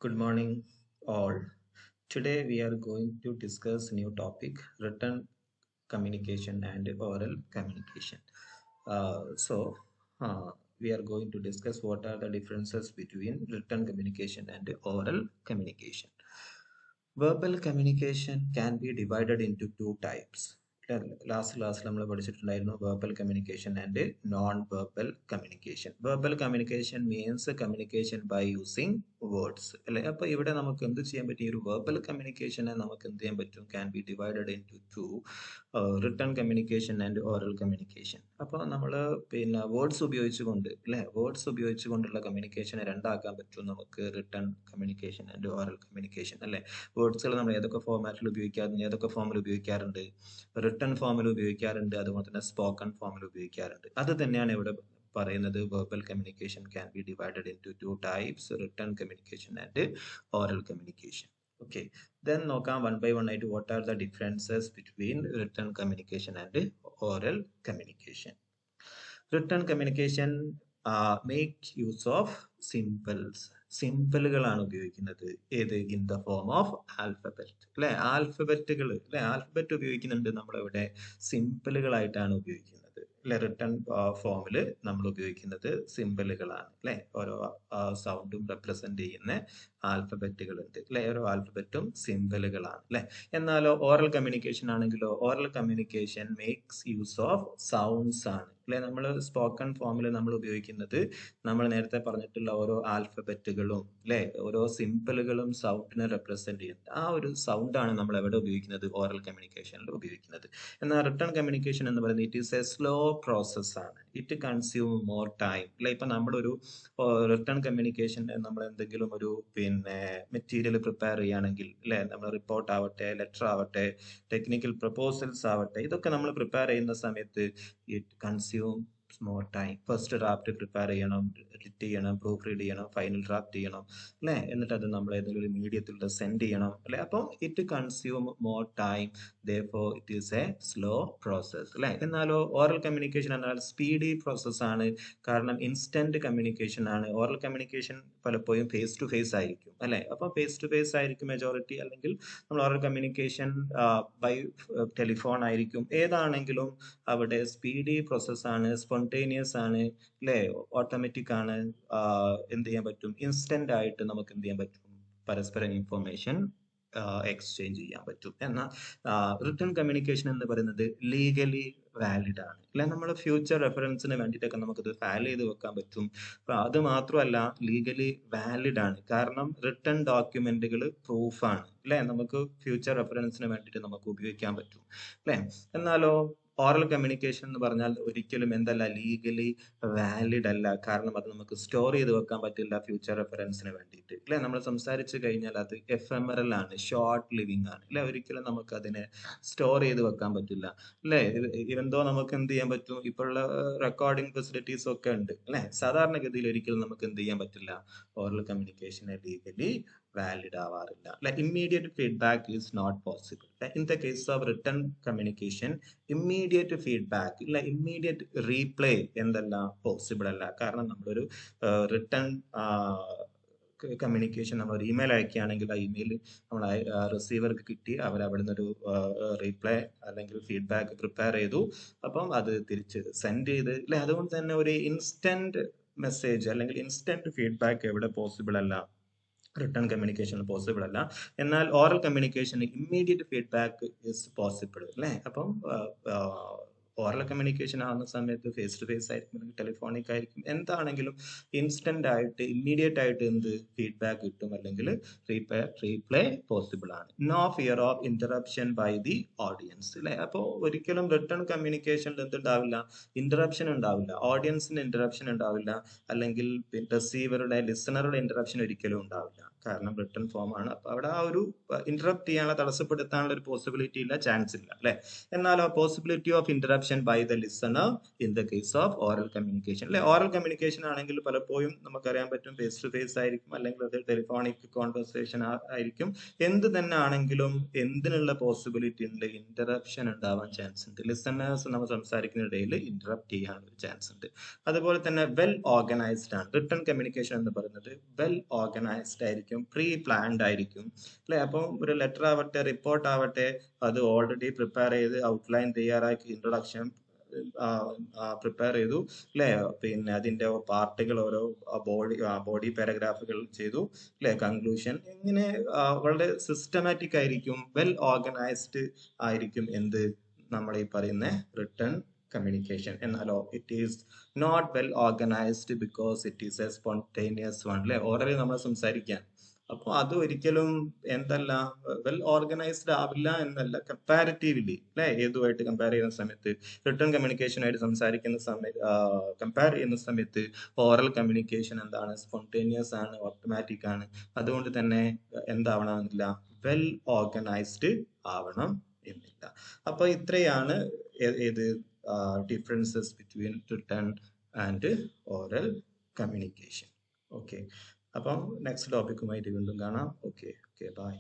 Good morning, all. Today we are going to discuss new topic: written communication and oral communication. So, we are going to discuss what are the differences between written communication and oral communication. Verbal communication can be divided into two types. Last class നമ്മൾ പഠിച്ചിട്ടുണ്ടായിരുന്നു verbal communication and non-verbal communication. Verbal communication means communication by using words. അല്ലെ? അപ്പോൾ ഇവിടെ നമുക്ക് എന്ത് ചെയ്യാൻ പറ്റും? ഈ ഒരു verbal communication നമുക്ക് എന്ത് ചെയ്യാൻ പറ്റും? Can be divided into two, written communication and oral communication. അപ്പോൾ നമ്മൾ പിന്നെ വേർഡ്സ് ഉപയോഗിച്ചുകൊണ്ട് അല്ലെ വേർഡ്സ് ഉപയോഗിച്ചുകൊണ്ടുള്ള കമ്മ്യൂണിക്കേഷനെ രണ്ടാക്കാൻ പറ്റും നമുക്ക് written communication and oral communication അല്ലെ? വേർഡ്സുകൾ നമ്മൾ ഏതൊക്കെ ഫോർമാറ്റിൽ ഉപയോഗിക്കാറുണ്ട്, ഏതൊക്കെ ഫോമിൽ ഉപയോഗിക്കാറുണ്ട്? റിട്ടൺ ഫോമിൽ ഉപയോഗിക്കാറുണ്ട്, അതുപോലെ തന്നെ സ്പോക്കൺ ഫോമിൽ ഉപയോഗിക്കാറുണ്ട്. അത് തന്നെയാണ് ഇവിടെ പറയുന്നത്. Verbal communication can be divided in two types: written communication and oral communication. Okay, then നോക്കാം വൺ ബൈ വൺ ആയിട്ട് what are the differences between written communication and oral communication. Written communication make use of symbols. സിമ്പിളുകളാണ് ഉപയോഗിക്കുന്നത്. ഏത്? In the form of alphabet അല്ലെ? ആൽഫബറ്റുകൾ അല്ലെ? Alphabet ഉപയോഗിക്കുന്നുണ്ട്. നമ്മളിവിടെ സിമ്പിളുകളായിട്ടാണ് ഉപയോഗിക്കുന്നത് അല്ലെ? റിട്ടൺ ഫോമിൽ നമ്മൾ ഉപയോഗിക്കുന്നത് സിമ്പിളുകളാണ് അല്ലെ? ഓരോ സൗണ്ടും റെപ്രസെന്റ് ചെയ്യുന്ന ആൽഫബറ്റുകൾ ഉണ്ട് അല്ലെ? ഓരോ ആൽഫബറ്റും സിമ്പിളുകളാണ് അല്ലെ? എന്നാലോ ഓറൽ കമ്മ്യൂണിക്കേഷൻ ആണെങ്കിലോ oral communication makes use of sounds ആണ് അല്ലെ? നമ്മൾ സ്പോക്കൺ ഫോമിൽ നമ്മൾ ഉപയോഗിക്കുന്നത് നമ്മൾ നേരത്തെ പറഞ്ഞിട്ടുള്ള ഓരോ ആൽഫബറ്റുകളും അല്ലെ? ഓരോ സിമ്പിളുകളും സൗണ്ടിനെ റെപ്രസെന്റ് ചെയ്യുന്നത്. ആ ഒരു സൗണ്ടാണ് നമ്മൾ എവിടെ ഉപയോഗിക്കുന്നത്? ഓറൽ കമ്മ്യൂണിക്കേഷനിൽ ഉപയോഗിക്കുന്നത്. എന്നാൽ റിട്ടൺ കമ്മ്യൂണിക്കേഷൻ എന്ന് പറയുന്നത് it is A slow process ആണ്. ഇറ്റ് കൺസ്യൂം മോർ ടൈം അല്ലെ? ഇപ്പൊ നമ്മളൊരു റിട്ടൺ കമ്മ്യൂണിക്കേഷൻ നമ്മൾ എന്തെങ്കിലും ഒരു പിന്നെ മെറ്റീരിയൽ പ്രിപ്പയർ ചെയ്യുകയാണെങ്കിൽ അല്ലെ? നമ്മൾ റിപ്പോർട്ട് ആവട്ടെ, ലെറ്റർ ആവട്ടെ, ടെക്നിക്കൽ പ്രപ്പോസൽസ് ആവട്ടെ, ഇതൊക്കെ നമ്മൾ പ്രിപ്പയർ ചെയ്യുന്ന സമയത്ത് it consume more time. First draft prepare ചെയ്യണം, എഡിറ്റ് ചെയ്യണം, പ്രൂഫ് റീഡ് ചെയ്യണം, ഫൈനൽ ഡ്രാഫ്റ്റ് ചെയ്യണം അല്ലെ? എന്നിട്ട് അത് നമ്മൾ ഏതെങ്കിലും ഒരു മീഡിയത്തിലൂടെ സെൻഡ് ചെയ്യണം അല്ലെ? അപ്പം it consume more time, therefore it is a slow process അല്ലെ? എന്നാലോ ഓറൽ കമ്മ്യൂണിക്കേഷൻ എന്നാൽ സ്പീഡി പ്രോസസ് ആണ്. കാരണം ഇൻസ്റ്റന്റ് കമ്മ്യൂണിക്കേഷൻ ആണ്. ഓറൽ കമ്മ്യൂണിക്കേഷൻ പലപ്പോഴും ഫേസ് ടു ഫേസ് ആയിരിക്കും അല്ലെ? അപ്പം ഫേസ് ടു ഫേസ് ആയിരിക്കും മെജോറിറ്റി, അല്ലെങ്കിൽ നമ്മൾ ഓറൽ കമ്മ്യൂണിക്കേഷൻ ബൈ ടെലിഫോൺ ആയിരിക്കും. ഏതാണെങ്കിലും അവിടെ സ്പീഡി പ്രോസസ് ആണ്, സ്പോണ്ടേനിയസ് ആണ് അല്ലെ? ഓട്ടോമാറ്റിക് ആണ്. എന്ത് ചെയ്യാൻ പറ്റും? ഇൻസ്റ്റന്റ് ആയിട്ട് നമുക്ക് എന്ത് ചെയ്യാൻ പറ്റും? പരസ്പരം ഇൻഫോർമേഷൻ എക്സ്ചേഞ്ച് ചെയ്യാൻ പറ്റും. എന്നാൽ റിട്ടൺ കമ്മ്യൂണിക്കേഷൻ എന്ന് പറയുന്നത് ലീഗലി വാലിഡ് ആണ് അല്ലെ? നമ്മൾ ഫ്യൂച്ചർ റെഫറൻസിന് വേണ്ടിയിട്ടൊക്കെ നമുക്കത് ഫയൽ ചെയ്ത് വെക്കാൻ പറ്റും. അത് മാത്രമല്ല ലീഗലി വാലിഡ് ആണ്. കാരണം റിട്ടൺ ഡോക്യുമെന്റുകൾ പ്രൂഫാണ് അല്ലെ? നമുക്ക് ഫ്യൂച്ചർ റെഫറൻസിന് വേണ്ടിയിട്ട് നമുക്ക് ഉപയോഗിക്കാൻ പറ്റും അല്ലെ? എന്നാലോ ഓറൽ കമ്മ്യൂണിക്കേഷൻ എന്ന് പറഞ്ഞാൽ ഒരിക്കലും എന്തല്ല? ലീഗലി വാലിഡ് അല്ല. കാരണം അത് നമുക്ക് സ്റ്റോർ ചെയ്ത് വെക്കാൻ പറ്റില്ല ഫ്യൂച്ചർ റെഫറൻസിന് വേണ്ടിയിട്ട് അല്ലെ? നമ്മൾ സംസാരിച്ചു കഴിഞ്ഞാൽ അത് എഫെമറൽ ആണ്, ഷോർട്ട് ലിവിങ് ആണ് അല്ലെ? ഒരിക്കലും നമുക്ക് അതിനെ സ്റ്റോർ ചെയ്ത് വെക്കാൻ പറ്റില്ല അല്ലെ? ഇവന്തോ നമുക്ക് എന്ത് ചെയ്യാൻ പറ്റും? ഇപ്പോഴുള്ള റെക്കോർഡിംഗ് ഫെസിലിറ്റീസ് ഒക്കെ ഉണ്ട് അല്ലെ? സാധാരണഗതിയിൽ ഒരിക്കലും നമുക്ക് എന്ത് ചെയ്യാൻ പറ്റില്ല? ഓറൽ കമ്മ്യൂണിക്കേഷനെ ലീഗലി വാലിഡ് ആവാറില്ല അല്ലെ? Immediate feedback is not possible. In the case of written communication immediate feedback ഇല്ല, ഇമ്മീഡിയറ്റ് റീപ്ലൈ എന്തല്ല? പോസിബിൾ അല്ല. കാരണം നമ്മളൊരു റിട്ടൺ കമ്മ്യൂണിക്കേഷൻ നമ്മൾ ഒരു ഇമെയിൽ അയക്കുകയാണെങ്കിൽ ആ ഇമെയിൽ നമ്മൾ റിസീവർക്ക് കിട്ടി, അവർ അവിടെ നിന്നൊരു റീപ്ലൈ അല്ലെങ്കിൽ ഫീഡ്ബാക്ക് പ്രിപ്പയർ ചെയ്തു, അപ്പം അത് തിരിച്ച് സെൻഡ് ചെയ്ത് അല്ലെ? അതുകൊണ്ട് തന്നെ ഒരു ഇൻസ്റ്റന്റ് മെസ്സേജ് അല്ലെങ്കിൽ ഇൻസ്റ്റന്റ് ഫീഡ്ബാക്ക് എവിടെ പോസിബിൾ അല്ല? റിട്ടൺ കമ്മ്യൂണിക്കേഷൻ പോസിബിൾ അല്ല. എന്നാൽ oral communication immediate feedback is possible അല്ലെ? അപ്പം ഓറൽ കമ്മ്യൂണിക്കേഷൻ ആവുന്ന സമയത്ത് ഫേസ് ടു ഫേസ് ആയിരിക്കും, അല്ലെങ്കിൽ ടെലിഫോണിക് ആയിരിക്കും, എന്താണെങ്കിലും ഇൻസ്റ്റന്റ് ആയിട്ട് ഇമ്മീഡിയറ്റ് ആയിട്ട് എന്ത് ഫീഡ്ബാക്ക് കിട്ടും, അല്ലെങ്കിൽ റീപ്ലൈ പോസിബിൾ ആണ്. No fear of interruption by the audience അല്ലെ? അപ്പോൾ ഒരിക്കലും റിട്ടൺ കമ്മ്യൂണിക്കേഷനിൽ എന്തുണ്ടാവില്ല? ഇന്ററപ്ഷൻ ഉണ്ടാവില്ല, ഓഡിയൻസിന് ഇന്ററപ്ഷൻ ഉണ്ടാവില്ല, അല്ലെങ്കിൽ റിസീവറുടെ ലിസണറുടെ ഇന്ററപ്ഷൻ ഒരിക്കലും ഉണ്ടാവില്ല. കാരണം റിട്ടൺ ഫോം ആണ്. അപ്പൊ അവിടെ ആ ഒരു ഇന്ററപ്റ്റ് ചെയ്യാനുള്ള, തടസ്സപ്പെടുത്താനുള്ള ഒരു പോസിബിലിറ്റി ഇല്ല, ചാൻസ് ഇല്ല അല്ലെ? എന്നാലോ possibility of interruption interruption by the listener in the case of oral communication. Oral communication ആണെങ്കിൽ പലപ്പോഴും നമുക്കറിയാൻ പറ്റും ഫേസ് ടു ഫേസ് ആയിരിക്കും, അല്ലെങ്കിൽ അത് ടെലിഫോണിക് കോൺവെർസേഷൻ ആയിരിക്കും. എന്ത് തന്നെ ആണെങ്കിലും എന്തിനുള്ള പോസിബിലിറ്റി ഉണ്ട്, ഇന്ററപ്ഷൻ ഉണ്ടാവാൻ ചാൻസ് ഉണ്ട്. ലിസണേഴ്സ് നമ്മൾ സംസാരിക്കുന്നതിനിടയിൽ ഇന്ററപ്റ്റ് ചെയ്യാനുള്ള ചാൻസ് ഉണ്ട്. അതുപോലെ തന്നെ വെൽ ഓർഗനൈസ്ഡ് ആണ്. റിട്ടൺ കമ്മ്യൂണിക്കേഷൻ എന്ന് പറയുന്നത് വെൽ ഓർഗനൈസ്ഡ് ആയിരിക്കും, പ്രീ പ്ലാൻഡ് ആയിരിക്കും. അപ്പം ഒരു ലെറ്റർ ആവട്ടെ, റിപ്പോർട്ട് ആവട്ടെ, അത് ഓൾറെഡി പ്രിപ്പയർ ചെയ്ത് ഔട്ട്ലൈൻ തയ്യാറാക്കി, ഇൻട്രൊഡക്ഷൻ പ്രിപ്പയർ ചെയ്തു, പിന്നെ അതിന്റെ പാർട്ടുകൾ ഓരോ ബോഡി പാരഗ്രാഫുകൾ ചെയ്തു, കൺക്ലൂഷൻ, ഇങ്ങനെ വളരെ സിസ്റ്റമാറ്റിക് ആയിരിക്കും, വെൽ ഓർഗനൈസ്ഡ് ആയിരിക്കും എന്ത് നമ്മൾ ഈ പറയുന്ന റിട്ടൺ കമ്മ്യൂണിക്കേഷൻ. എന്നാലോ it is not well organised because it is a spontaneous one. Orally നമ്മൾ സംസാരിക്കാൻ, അപ്പോൾ അത് ഒരിക്കലും എന്തല്ല, വെൽ ഓർഗനൈസ്ഡ് ആവില്ല എന്നല്ല, കമ്പാരിറ്റീവ്ലി ഏതുമായിട്ട് കമ്പയർ ചെയ്യുന്ന സമയത്ത്, റിട്ടേൺ കമ്മ്യൂണിക്കേഷനായിട്ട് സംസാരിക്കുന്ന സമയത്ത്, കമ്പയർ ചെയ്യുന്ന സമയത്ത് ഓറൽ കമ്മ്യൂണിക്കേഷൻ എന്താണ്, സ്പോണ്ടേനിയസ് ആണ്, ഓട്ടോമാറ്റിക് ആണ്. അതുകൊണ്ട് തന്നെ എന്താവണമെന്നില്ല, വെൽ ഓർഗനൈസ്ഡ് ആവണം എന്നില്ല. അപ്പൊ ഇത്രയാണ് ഏത് differences between written and oral communication. Okay, അപ്പം നെക്സ്റ്റ് ടോപ്പിക്കുമായിട്ട് വീണ്ടും കാണാം. Okay, by.